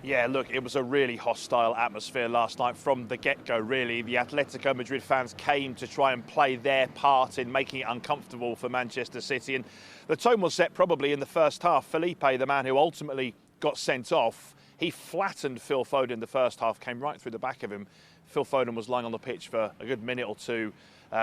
Yeah, look, it was a really hostile atmosphere last night from the get-go, really. The Atletico Madrid fans came to try and play their part in making it uncomfortable for Manchester City. And the tone was set probably in the first half. Felipe, the man who ultimately got sent off, he flattened Phil Foden in the first half, came right through the back of him. Phil Foden was lying on the pitch for a good minute or two,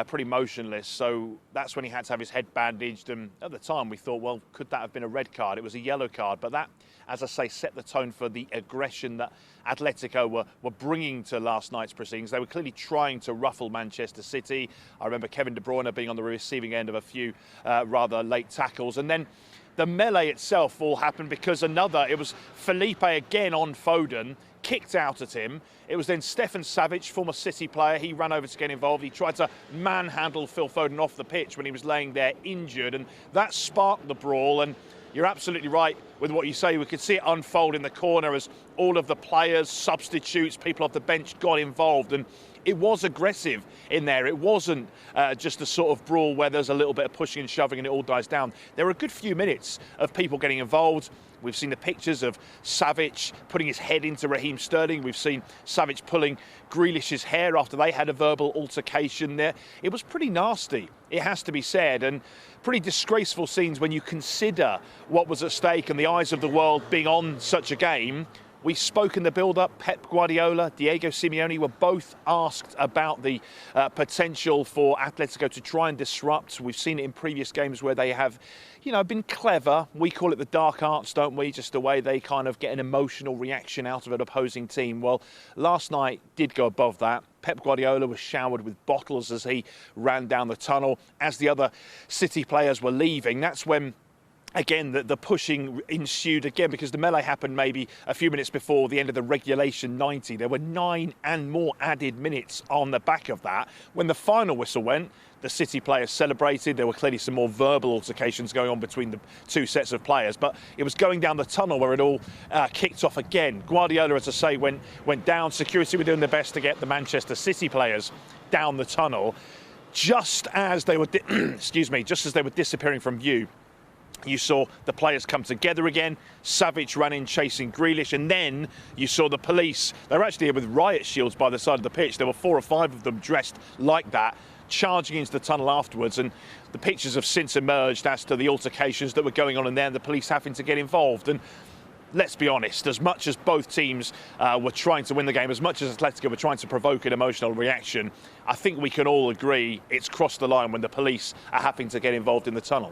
pretty motionless. So that's when he had to have his head bandaged. And at the time we thought, well, could that have been a red card? It was a yellow card. But that, as I say, set the tone for the aggression that Atletico were bringing to last night's proceedings. They were clearly trying to ruffle Manchester City. I remember Kevin De Bruyne being on the receiving end of a few rather late tackles. And then the melee itself all happened because it was Felipe again on Foden, kicked out at him. It was then Stefan Savic, former City player. He ran over to get involved. He tried to manhandle Phil Foden off the pitch when he was laying there injured, and that sparked the brawl. And you're absolutely right with what you say. We could see it unfold in the corner as all of the players, substitutes, people off the bench got involved. And it was aggressive in there. It wasn't just a sort of brawl where there's a little bit of pushing and shoving and it all dies down. There were a good few minutes of people getting involved. We've seen the pictures of Savic putting his head into Raheem Sterling. We've seen Savic pulling Grealish's hair after they had a verbal altercation there. It was pretty nasty, it has to be said, and pretty disgraceful scenes when you consider what was at stake and the eyes of the world being on such a game. We spoke in the build-up. Pep Guardiola, Diego Simeone were both asked about the potential for Atletico to try and disrupt. We've seen it in previous games where they have, been clever. We call it the dark arts, don't we? Just the way they kind of get an emotional reaction out of an opposing team. Well, last night did go above that. Pep Guardiola was showered with bottles as he ran down the tunnel. As the other City players were leaving, that's when again, the pushing ensued again because the melee happened maybe a few minutes before the end of the regulation 90. There were 9 and more added minutes on the back of that. When the final whistle went, the City players celebrated. There were clearly some more verbal altercations going on between the two sets of players, but it was going down the tunnel where it all kicked off again. Guardiola, as I say, went down. Security were doing their best to get the Manchester City players down the tunnel. Just as they were, just as they were disappearing from view, you saw the players come together again. Savic ran in chasing Grealish, and then you saw the police. They were actually with riot shields by the side of the pitch. There were 4 or 5 of them dressed like that, charging into the tunnel afterwards. And the pictures have since emerged as to the altercations that were going on in there and the police having to get involved. And let's be honest, as much as both teams were trying to win the game, as much as Atletico were trying to provoke an emotional reaction, I think we can all agree it's crossed the line when the police are having to get involved in the tunnel.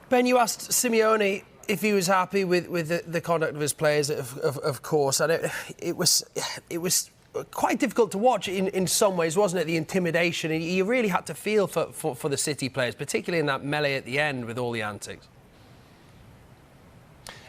Ben, you asked Simeone if he was happy with the conduct of his players, of course, and it was quite difficult to watch in some ways, wasn't it? The intimidation, and you really had to feel for the City players, particularly in that melee at the end with all the antics.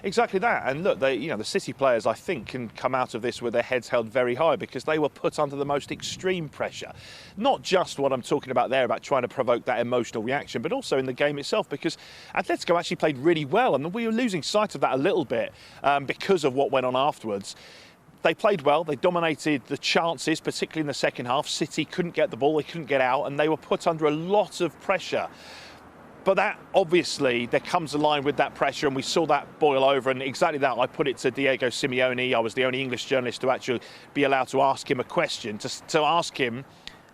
Exactly that. And look, the City players, I think, can come out of this with their heads held very high because they were put under the most extreme pressure. Not just what I'm talking about there, about trying to provoke that emotional reaction, but also in the game itself, because Atletico actually played really well. And we were losing sight of that a little bit because of what went on afterwards. They played well, they dominated the chances, particularly in the second half. City couldn't get the ball, they couldn't get out, and they were put under a lot of pressure. But that, obviously, there comes a line with that pressure, and we saw that boil over, and exactly that, I put it to Diego Simeone. I was the only English journalist to actually be allowed to ask him a question, to ask him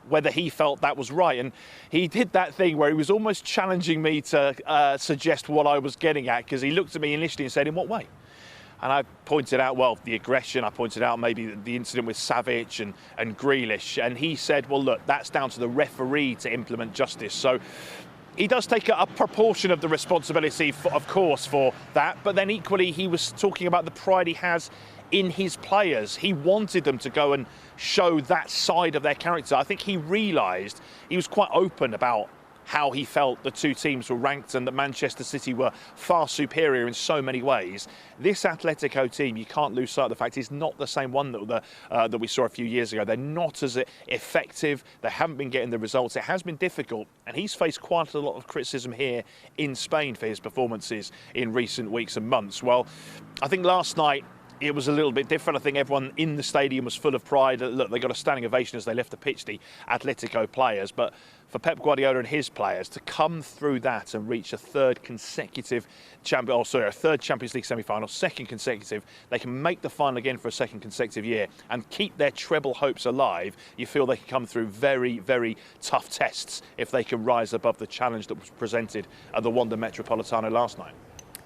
whether he felt that was right. And he did that thing where he was almost challenging me to suggest what I was getting at, because he looked at me initially and said, in what way? And I pointed out, well, the aggression. I pointed out maybe the incident with Savic and Grealish. And he said, well, look, that's down to the referee to implement justice. So he does take a proportion of the responsibility, of course, for that. But then equally, he was talking about the pride he has in his players. He wanted them to go and show that side of their character. I think he realised, he was quite open about how he felt the two teams were ranked and that Manchester City were far superior in so many ways. This Atletico team, you can't lose sight of the fact, is not the same one that we saw a few years ago. They're not as effective. They haven't been getting the results. It has been difficult, and he's faced quite a lot of criticism here in Spain for his performances in recent weeks and months. Well, I think last night it was a little bit different. I think everyone in the stadium was full of pride. Look, they got a standing ovation as they left the pitch, the Atletico players. But for Pep Guardiola and his players to come through that and reach a third Champions League semi-final, second consecutive, they can make the final again for a second consecutive year and keep their treble hopes alive. You feel they can come through very, very tough tests if they can rise above the challenge that was presented at the Wanda Metropolitano last night.